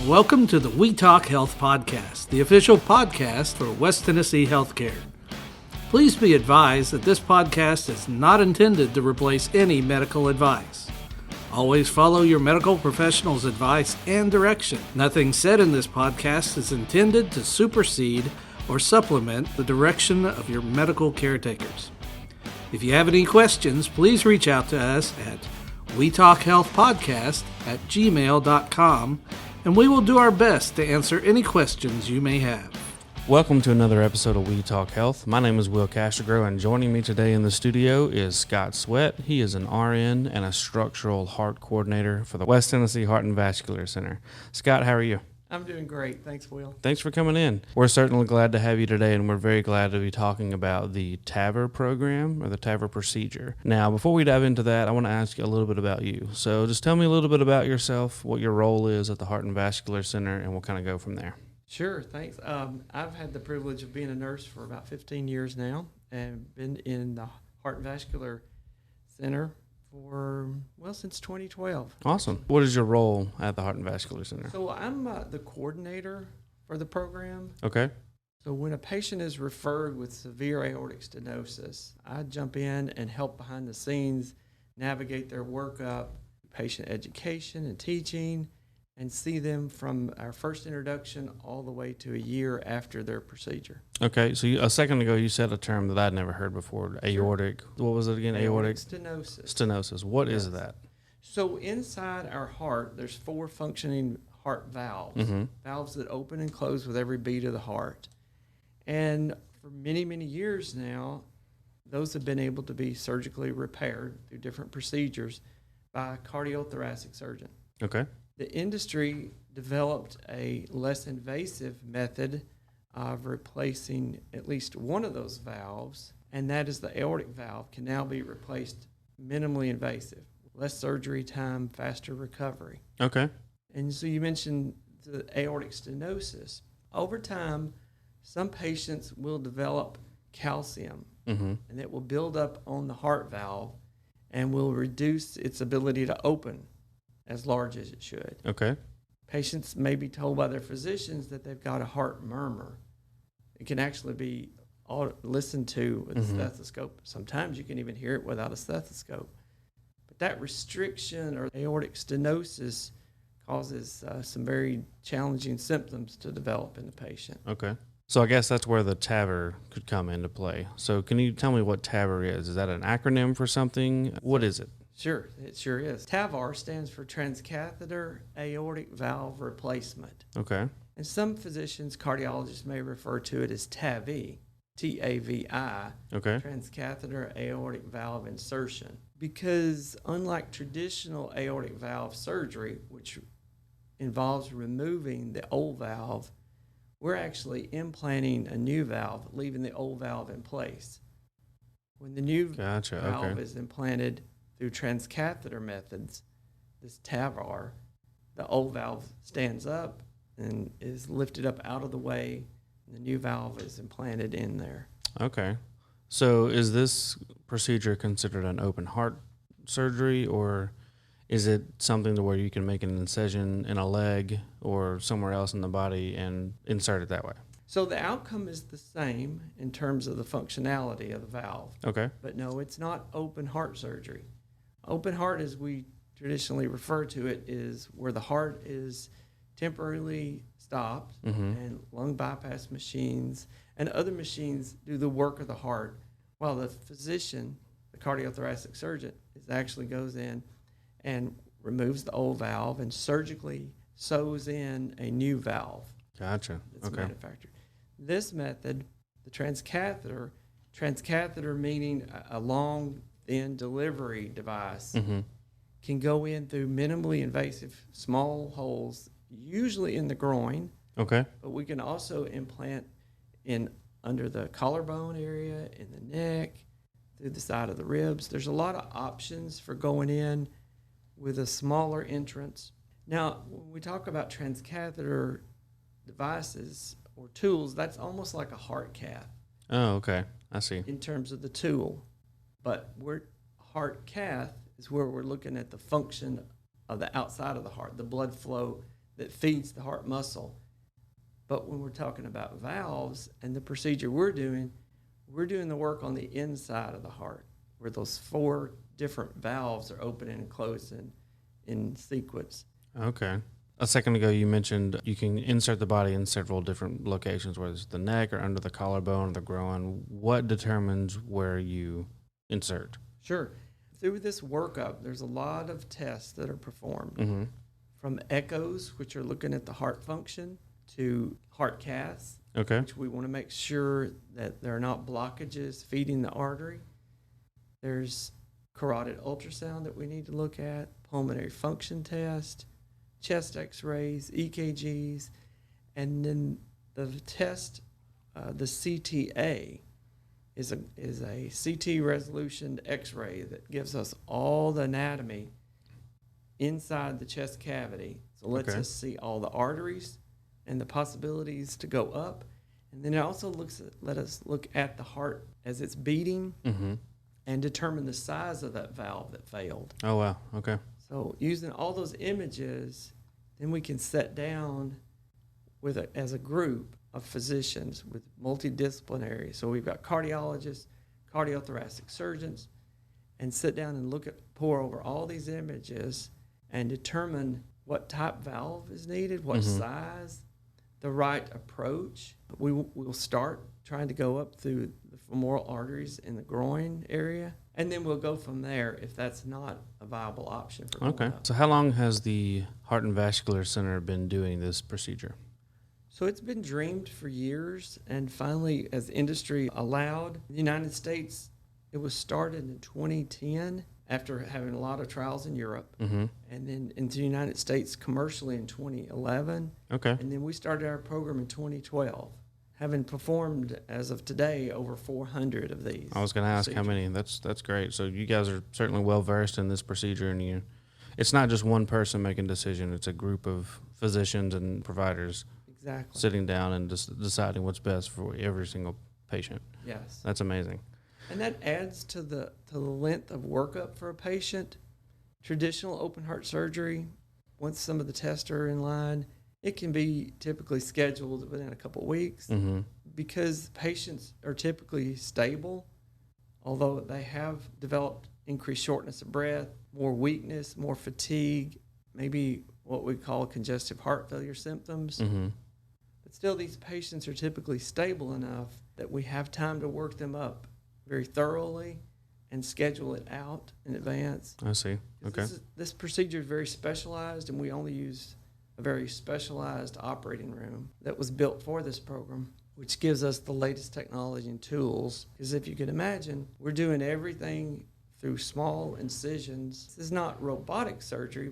Welcome to the We Talk Health Podcast, the official podcast for West Tennessee Healthcare. Please be advised that this podcast is not intended to replace any medical advice. Always follow your medical professional's advice and direction. Nothing said in this podcast is intended to supersede or supplement the direction of your medical caretakers. If you have any questions, please reach out to us at wetalkhealthpodcast@gmail.com, and we will do our best to answer any questions you may have. Welcome to another episode of We Talk Health. My name is Will Kwasigroh, and joining me today in the studio is Scott Sweat. He is an RN and a structural heart coordinator for the West Tennessee Heart and Vascular Center. Scott, how are you? I'm doing great. Thanks, Will. Thanks for coming in. We're certainly glad to have you today, and we're very glad to be talking about the TAVR program, or the TAVR procedure. Now, before we dive into that, I want to ask you a little bit about you. So just tell me a little bit about yourself, what your role is at the Heart and Vascular Center, and we'll kind of go from there. Sure, thanks. I've had the privilege of being a nurse for about 15 years now, and been in the Heart and Vascular Center since 2012. Awesome. What is your role at the Heart and Vascular Center? So I'm the coordinator for the program. Okay. So when a patient is referred with severe aortic stenosis, I jump in and help behind the scenes navigate their workup, patient education and teaching, and see them from our first introduction all the way to a year after their procedure. Okay, so a second ago you said a term that I'd never heard before, aortic. Sure. What was it again? Aortic stenosis. Stenosis. What is that? So inside our heart, there's 4 functioning heart valves, valves that open and close with every beat of the heart. And for many, many years now, those have been able to be surgically repaired through different procedures by a cardiothoracic surgeon. Okay. The industry developed a less invasive method of replacing at least one of those valves, and that is the aortic valve can now be replaced minimally invasive. Less surgery time, faster recovery. Okay. And so you mentioned the aortic stenosis. Over time, some patients will develop calcium, and it will build up on the heart valve and will reduce its ability to open as large as it should. Okay. Patients may be told by their physicians that they've got a heart murmur. It can actually be listened to with a stethoscope. Sometimes you can even hear it without a stethoscope. But that restriction or aortic stenosis causes some very challenging symptoms to develop in the patient. Okay. So I guess that's where the TAVR could come into play. So can you tell me what TAVR is? Is that an acronym for something? What is it? Sure, it sure is. TAVR stands for Transcatheter Aortic Valve Replacement. Okay. And some physicians, cardiologists may refer to it as TAVI, T-A-V-I, okay. Transcatheter Aortic Valve Insertion. Because unlike traditional aortic valve surgery, which involves removing the old valve, we're actually implanting a new valve, leaving the old valve in place. When the new valve is implanted through transcatheter methods, this TAVR, the old valve stands up and is lifted up out of the way, and the new valve is implanted in there. Okay. So is this procedure considered an open heart surgery, or is it something to where you can make an incision in a leg or somewhere else in the body and insert it that way? So the outcome is the same in terms of the functionality of the valve. Okay. But no, it's not open heart surgery. Open heart, as we traditionally refer to it, is where the heart is temporarily stopped and lung bypass machines and other machines do the work of the heart, while the physician, the cardiothoracic surgeon, actually goes in and removes the old valve and surgically sews in a new valve. Gotcha. That's manufactured. This method, the transcatheter meaning a long, thin delivery device, can go in through minimally invasive small holes, usually in the groin. Okay. But we can also implant in under the collarbone area, in the neck, through the side of the ribs. There's a lot of options for going in with a smaller entrance. Now, when we talk about transcatheter devices or tools, that's almost like a heart cath. Oh, okay. I see. In terms of the tool. But heart cath is where we're looking at the function of the outside of the heart, the blood flow that feeds the heart muscle. But when we're talking about valves and the procedure we're doing the work on the inside of the heart, where those 4 different valves are opening and closing in sequence. Okay. A second ago, you mentioned you can insert the body in several different locations, whether it's the neck or under the collarbone or the groin. What determines where you insert? Sure. Through this workup, there's a lot of tests that are performed, Mm-hmm. from echoes, which are looking at the heart function, to heart caths, Okay. which we want to make sure that there are not blockages feeding the artery. There's carotid ultrasound that we need to look at, pulmonary function test, chest x-rays, EKGs, and then the test, the CTA, is a CT resolution x-ray that gives us all the anatomy inside the chest cavity. So it lets us see all the arteries and the possibilities to go up. And then it also let us look at the heart as it's beating Mm-hmm. and determine the size of that valve that failed. Oh, wow. Okay. So using all those images, then we can sit down as a group of physicians with multidisciplinary. So we've got cardiologists, cardiothoracic surgeons, and sit down and pour over all these images and determine what type valve is needed, what size, the right approach. We'll start trying to go up through the femoral arteries in the groin area, and then we'll go from there if that's not a viable option for going up. So how long has the Heart and Vascular Center been doing this procedure? So it's been dreamed for years, and finally, as industry allowed, in the United States, it was started in 2010 after having a lot of trials in Europe, Mm-hmm. and then into the United States commercially in 2011, Okay. and then we started our program in 2012, having performed, as of today, over 400 of these. I was going to ask how procedures. many. That's great. So you guys are certainly well versed in this procedure, and it's not just one person making a decision. It's a group of physicians and providers Exactly. sitting down and deciding what's best for every single patient. Yes. That's amazing. And that adds to the length of workup for a patient. Traditional open heart surgery, once some of the tests are in line, it can be typically scheduled within a couple of weeks Mm-hmm. because patients are typically stable, although they have developed increased shortness of breath, more weakness, more fatigue, maybe what we call congestive heart failure symptoms. Mm-hmm. But still, these patients are typically stable enough that we have time to work them up very thoroughly and schedule it out in advance. I see. Okay. This procedure is very specialized, and we only use a very specialized operating room that was built for this program, which gives us the latest technology and tools. Because if you can imagine, we're doing everything through small incisions. This is not robotic surgery,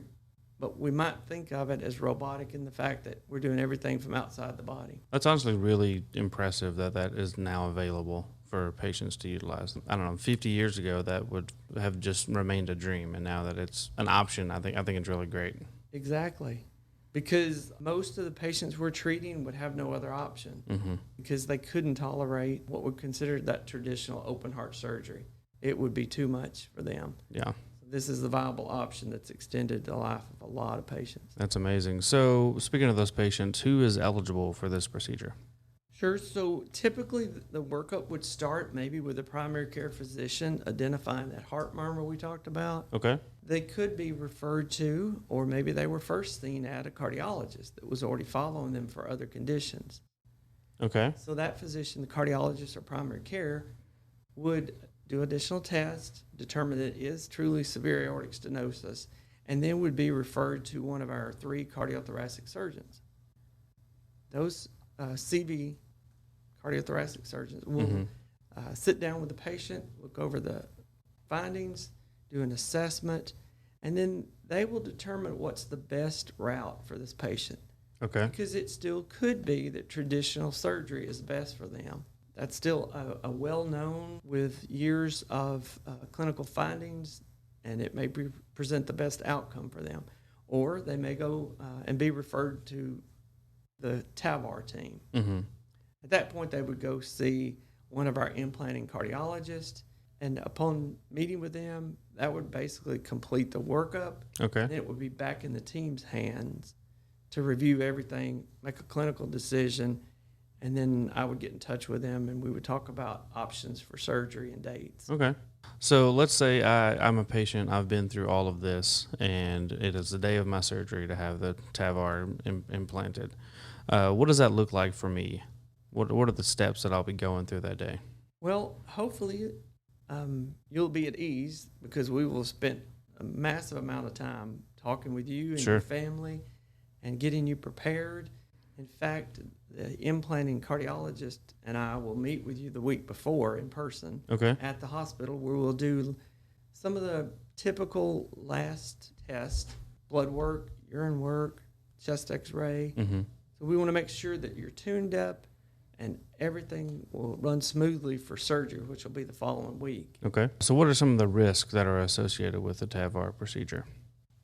but we might think of it as robotic in the fact that we're doing everything from outside the body. That's honestly really impressive that is now available for patients to utilize. I don't know, 50 years ago that would have just remained a dream, and now that it's an option, I think it's really great. Exactly. Because most of the patients we're treating would have no other option Mm-hmm. because they couldn't tolerate what we consider that traditional open heart surgery. It would be too much for them. Yeah, This is the viable option that's extended the life of a lot of patients. that's amazing. So speaking of those patients, who is eligible for this procedure? Sure. So typically the workup would start maybe with a primary care physician identifying that heart murmur we talked about. Okay. They could be referred to, or maybe they were first seen at a cardiologist that was already following them for other conditions. Okay. So that physician, the cardiologist or primary care, would do additional tests, determine that it is truly severe aortic stenosis, and then would be referred to one of our 3 cardiothoracic surgeons. Those CV cardiothoracic surgeons will sit down with the patient, look over the findings, do an assessment, and then they will determine what's the best route for this patient. Okay. Because it still could be that traditional surgery is best for them. That's still a well-known with years of clinical findings, and it may present the best outcome for them. Or they may go and be referred to the TAVR team. Mm-hmm. At that point, they would go see one of our implanting cardiologists, and upon meeting with them, that would basically complete the workup. Okay. And it would be back in the team's hands to review everything, make a clinical decision, and then I would get in touch with them and we would talk about options for surgery and dates. Okay. So let's say I'm a patient. I've been through all of this, and it is the day of my surgery to have the TAVR implanted. What does that look like for me? What are the steps that I'll be going through that day? Well, hopefully you'll be at ease because we will spend a massive amount of time talking with you and Sure. your family and getting you prepared. In fact, the implanting cardiologist and I will meet with you the week before in person Okay. at the hospital, where we'll do some of the typical last tests, blood work, urine work, chest x-ray. Mm-hmm. So we want to make sure that you're tuned up and everything will run smoothly for surgery, which will be the following week. Okay. So what are some of the risks that are associated with the TAVR procedure?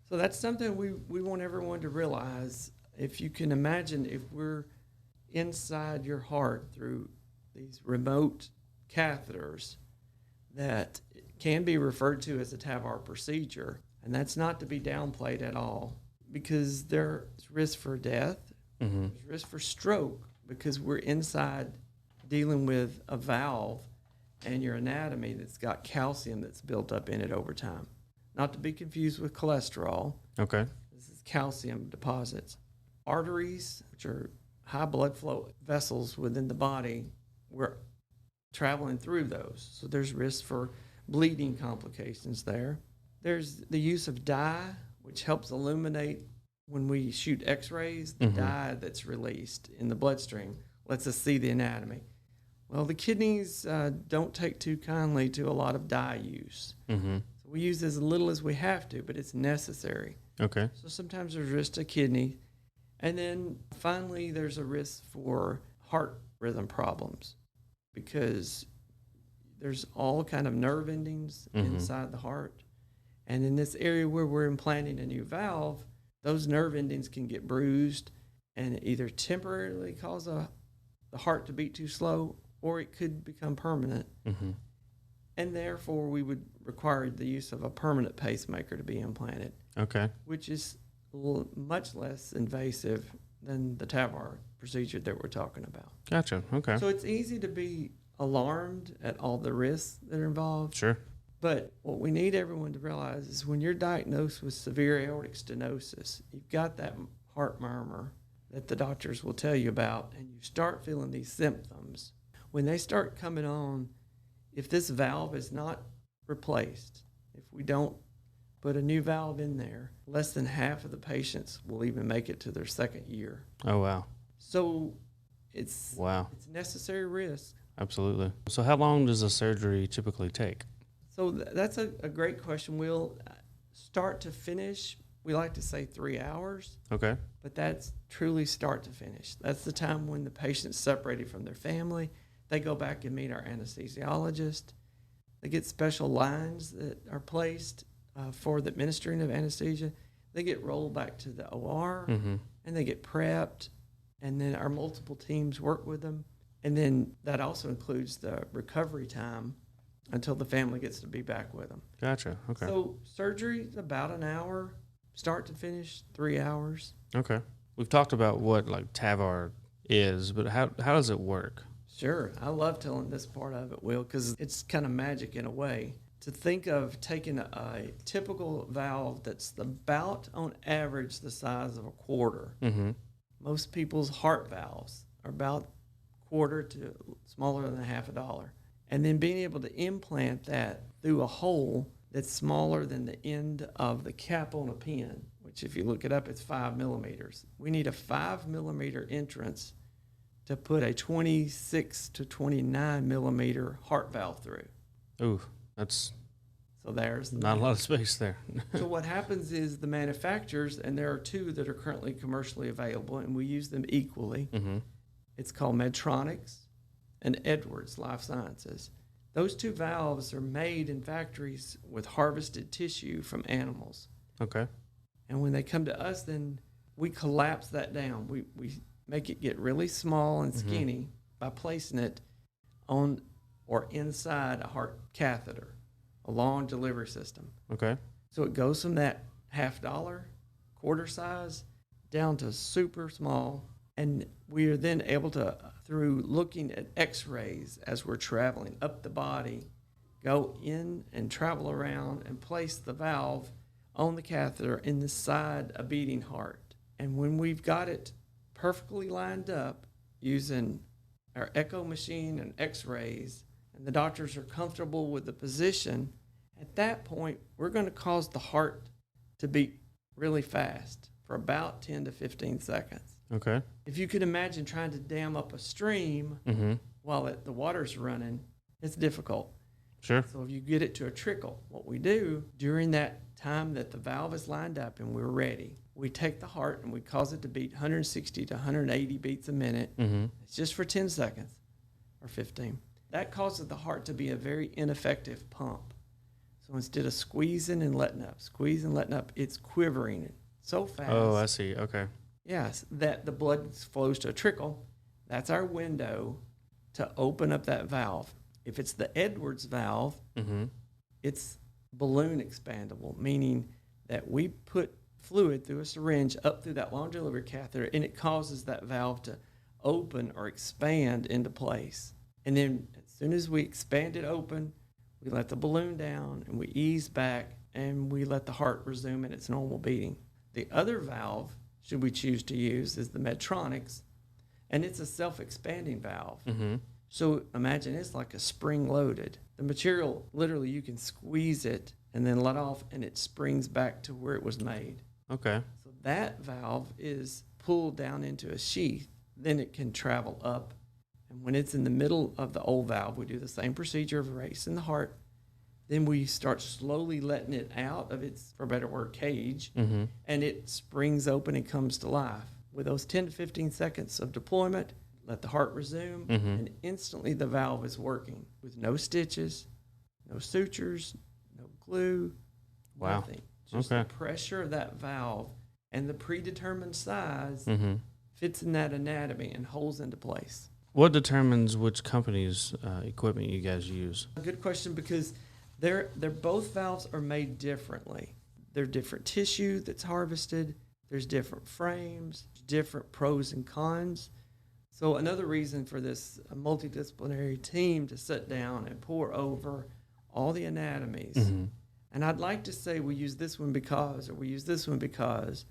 So that's something we want everyone to realize. If you can imagine, if we're inside your heart through these remote catheters that can be referred to as a TAVR procedure, and that's not to be downplayed at all, because there's risk for death, Mm-hmm. there's risk for stroke, because we're inside dealing with a valve and your anatomy that's got calcium that's built up in it over time. Not to be confused with cholesterol. Okay. This is calcium deposits. Arteries, which are high blood flow vessels within the body, we're traveling through those. So there's risk for bleeding complications there. There's the use of dye, which helps illuminate when we shoot x-rays. The Mm-hmm. dye that's released in the bloodstream lets us see the anatomy. Well, the kidneys don't take too kindly to a lot of dye use. Mm-hmm. So we use as little as we have to, but it's necessary. Okay. So sometimes there's risk to kidney. And then finally, there's a risk for heart rhythm problems because there's all kind of nerve endings Mm-hmm. inside the heart. And in this area where we're implanting a new valve, those nerve endings can get bruised and either temporarily cause the heart to beat too slow, or it could become permanent. Mm-hmm. And therefore, we would require the use of a permanent pacemaker to be implanted, Okay. which is much less invasive than the TAVR procedure that we're talking about. Gotcha. Okay. So it's easy to be alarmed at all the risks that are involved. Sure. But what we need everyone to realize is when you're diagnosed with severe aortic stenosis, you've got that heart murmur that the doctors will tell you about, and you start feeling these symptoms. When they start coming on, if this valve is not replaced, if we don't put a new valve in there, less than half of the patients will even make it to their second year. Oh, wow. So it's necessary risk. Absolutely. So how long does a surgery typically take? So that's a great question. We'll start to finish, we like to say 3 hours, Okay. but that's truly start to finish. That's the time when the patient's separated from their family. They go back and meet our anesthesiologist. They get special lines that are placed for the administering of anesthesia. They get rolled back to the OR, Mm-hmm. and they get prepped, and then our multiple teams work with them. And then that also includes the recovery time until the family gets to be back with them. Gotcha. Okay. So surgery is about an hour, start to finish, 3 hours. Okay. We've talked about what like TAVR is, but how does it work? Sure. I love telling this part of it, Will, because it's kind of magic in a way. To think of taking a typical valve that's about, on average, the size of a quarter. Mm-hmm. Most people's heart valves are about quarter to smaller than $50. And then being able to implant that through a hole that's smaller than the end of the cap on a pin, which if you look it up, it's 5 millimeters. We need a 5 millimeter entrance to put a 26 to 29 millimeter heart valve through. Ooh, that's So there's not a lot of space there. So what happens is the manufacturers, and there are two that are currently commercially available, and we use them equally. Mm-hmm. It's called Medtronics and Edwards Life Sciences. Those two valves are made in factories with harvested tissue from animals. Okay. And when they come to us, then we collapse that down. We make it get really small and skinny by placing it on or inside a heart catheter, a long delivery system. Okay. So it goes from that $50, quarter size, down to super small. And we are then able to, through looking at x-rays as we're traveling up the body, go in and travel around and place the valve on the catheter inside a beating heart. And when we've got it perfectly lined up using our echo machine and x-rays, and the doctors are comfortable with the position, at that point, we're going to cause the heart to beat really fast for about 10 to 15 seconds. Okay. If you could imagine trying to dam up a stream while the water's running, it's difficult. Sure. So if you get it to a trickle, what we do during that time that the valve is lined up and we're ready, we take the heart and we cause it to beat 160 to 180 beats a minute. It's just for 10 seconds or 15. That causes the heart to be a very ineffective pump. So instead of squeezing and letting up, it's quivering it so fast. Oh, I see. Okay. Yes, that the blood flows to a trickle. That's our window to open up that valve. If it's the Edwards valve, it's balloon expandable, meaning that we put fluid through a syringe up through that long delivery catheter, and it causes that valve to open or expand into place. And then as soon as we expand it open, we let the balloon down and we ease back and we let the heart resume in its normal beating. The other valve, should we choose to use, is the Medtronic's, and it's a self-expanding valve. So imagine it's like a spring-loaded. The material, literally, you can squeeze it and then let off, and it springs back to where it was made. Okay. So that valve is pulled down into a sheath, then it can travel up. And when it's in the middle of the old valve, we do the same procedure of racing the heart. Then we start slowly letting it out of its, for a better word, cage, and it springs open and comes to life. With those 10 to 15 seconds of deployment, let the heart resume, and instantly the valve is working with no stitches, no sutures, no glue, nothing. Just the pressure of that valve and the predetermined size fits in that anatomy and holds into place. What determines which company's equipment you guys use? A good question, because they're both valves are made differently. They're different tissue that's harvested. There's different frames, different pros and cons. So another reason for this multidisciplinary team to sit down and pour over all the anatomies. And I'd like to say we use this one because, or we use this one because,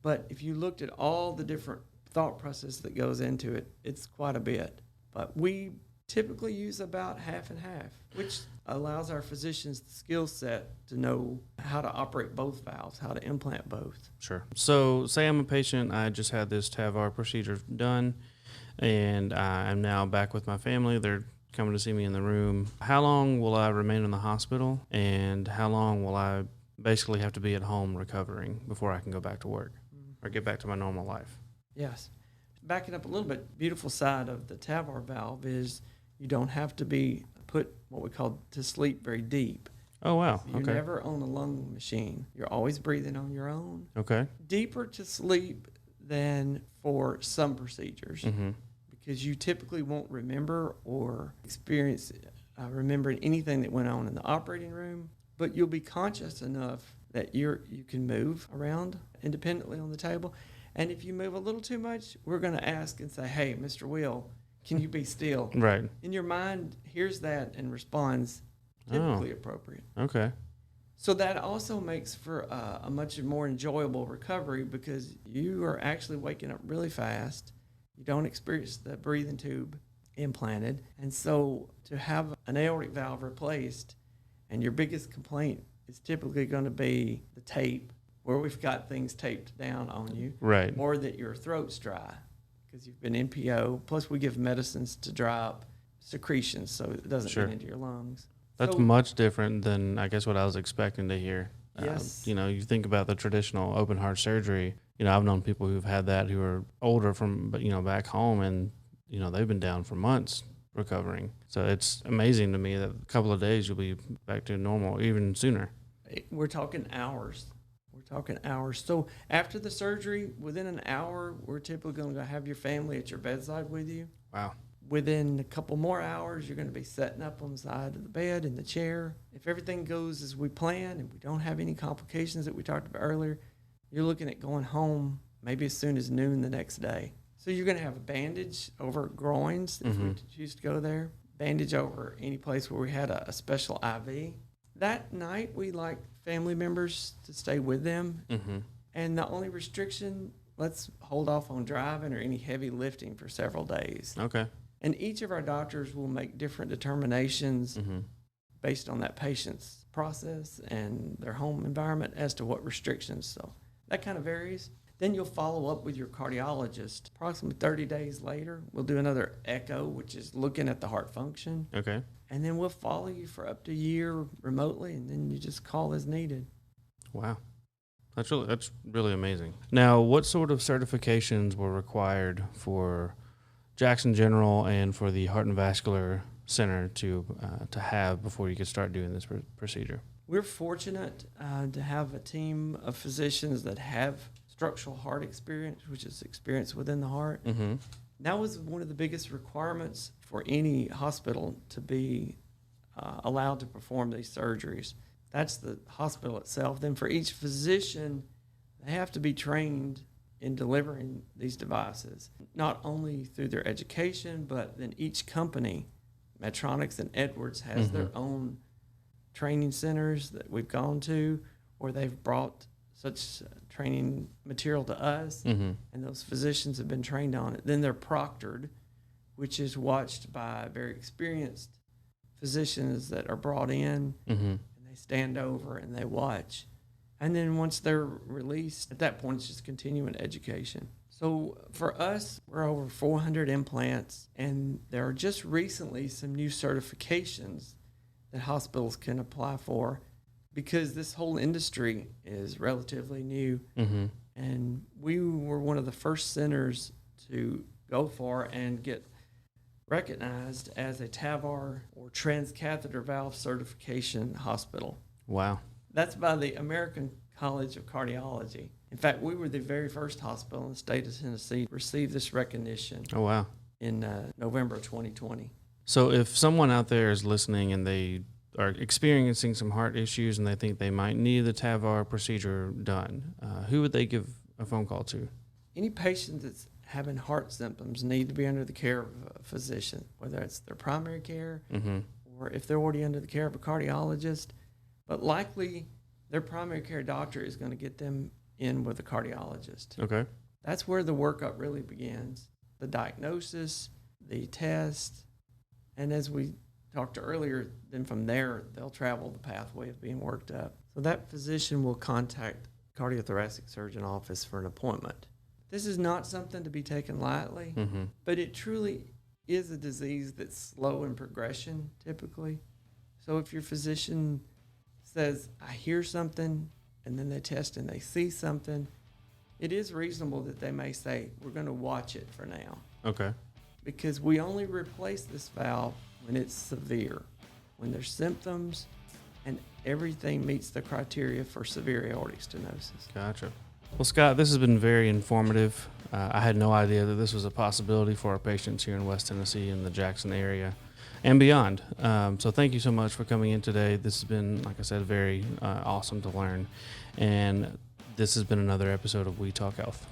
but if you looked at all the different thought process that goes into it, it's quite a bit. But we typically use about half and half, which allows our physicians the skill set to know how to operate both valves, how to implant both. Sure. So say I'm a patient, I just had this TAVR procedure done, and I'm now back with my family. They're coming to see me in the room. How long will I remain in the hospital, and how long will I basically have to be at home recovering before I can go back to work or get back to my normal life? Yes. Backing up a little bit, beautiful side of the TAVR valve is you don't have to be put what we call to sleep very deep. Oh, wow. So you're never on a lung machine. You're always breathing on your own. Okay. Deeper to sleep than for some procedures because you typically won't remember or experience remembering anything that went on in the operating room, but you'll be conscious enough that you can move around independently on the table. And if you move a little too much, we're going to ask and say, hey, Mr. Will, can you be still? Right. And your mind hears that and responds typically appropriate. Okay. So that also makes for a much more enjoyable recovery because you are actually waking up really fast. You don't experience the breathing tube implanted. And so to have an aortic valve replaced, and your biggest complaint is typically going to be the tape, where we've got things taped down on you. Right. Or that your throat's dry because you've been NPO. Plus, we give medicines to dry up secretions so it doesn't get into your lungs. That's much different than, I guess, what I was expecting to hear. Yes. You think about the traditional open heart surgery. I've known people who've had that who are older from, back home, and, they've been down for months recovering. So it's amazing to me that a couple of days you'll be back to normal, even sooner. We're talking hours. So after the surgery, within an hour, we're typically going to have your family at your bedside with you. Wow. Within a couple more hours, you're going to be setting up on the side of the bed in the chair. If everything goes as we plan and we don't have any complications that we talked about earlier, you're looking at going home maybe as soon as noon the next day. So you're going to have a bandage over groins if we choose to go there, bandage over any place where we had a special IV. That night, we like family members to stay with them. And the only restriction, let's hold off on driving or any heavy lifting for several days. Okay. And each of our doctors will make different determinations based on that patient's process and their home environment as to what restrictions. So that kind of varies. Then you'll follow up with your cardiologist. Approximately 30 days later, we'll do another echo, which is looking at the heart function. Okay. And then we'll follow you for up to a year remotely, and then you just call as needed. Wow. That's really amazing. Now, what sort of certifications were required for Jackson General and for the Heart and Vascular Center to have before you could start doing this procedure? We're fortunate to have a team of physicians that have structural heart experience, which is experience within the heart. That was one of the biggest requirements for any hospital to be allowed to perform these surgeries. That's the hospital itself. Then for each physician, they have to be trained in delivering these devices, not only through their education, but then each company, Medtronic and Edwards, has their own training centers that we've gone to, or they've brought such training material to us, and those physicians have been trained on it. Then they're proctored, which is watched by very experienced physicians that are brought in, and they stand over and they watch. And then once they're released, at that point, it's just continuing education. So for us, we're over 400 implants, and there are just recently some new certifications that hospitals can apply for, because this whole industry is relatively new. And we were one of the first centers to go for and get recognized as a TAVR or Transcatheter Valve Certification hospital. Wow. That's by the American College of Cardiology. In fact, we were the very first hospital in the state of Tennessee to receive this recognition. Oh, wow. In November of 2020. So if someone out there is listening and they are experiencing some heart issues and they think they might need the TAVR procedure done, who would they give a phone call to? Any patient that's having heart symptoms need to be under the care of a physician, whether it's their primary care or if they're already under the care of a cardiologist. But likely their primary care doctor is going to get them in with a cardiologist. Okay. That's where the workup really begins. The diagnosis, the test, and as we talked earlier, then from there, they'll travel the pathway of being worked up. So that physician will contact cardiothoracic surgeon office for an appointment. This is not something to be taken lightly, but it truly is a disease that's slow in progression typically. So if your physician says, I hear something, and then they test and they see something, it is reasonable that they may say, we're going to watch it for now. Okay. Because we only replace this valve when it's severe, when there's symptoms and everything meets the criteria for severe aortic stenosis. Gotcha. Well, Scott, this has been very informative. I had no idea that this was a possibility for our patients here in West Tennessee in the Jackson area and beyond. So thank you so much for coming in today. This has been, like I said, very awesome to learn. And this has been another episode of We Talk Health.